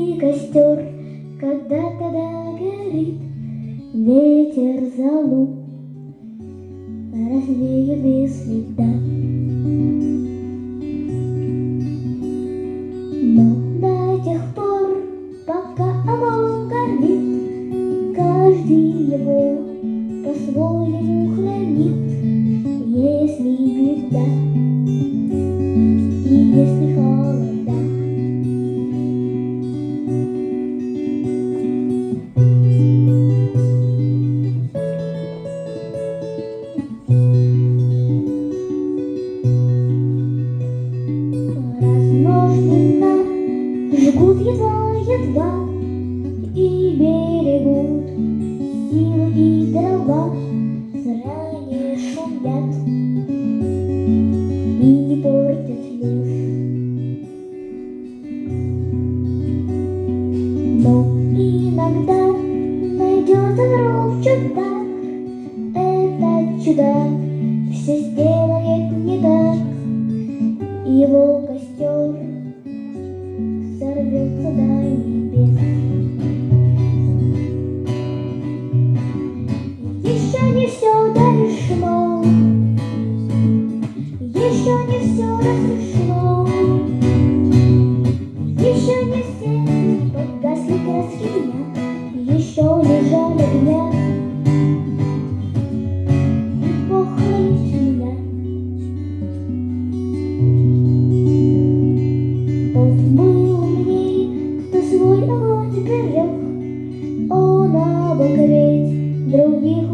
И костер когда-то догорит, ветер золу развеет без следа. Но до тех пор, пока огонь горит, каждый его по-своему хранит. Если беда и если холода, размноженно жгут едва-едва и берегут силы и дрова, заранее шумят и не портят лес. Но иногда найдется вдруг чудак, этот чудак все сделает не так, его костер сорвется до небес. Еще не все дорешено, еще не все разрешено, еще не все погасли краски дня, еще не жаль огня. И Бог хранит меня. Тот был умней, кто свой огонь берег, он обогреть других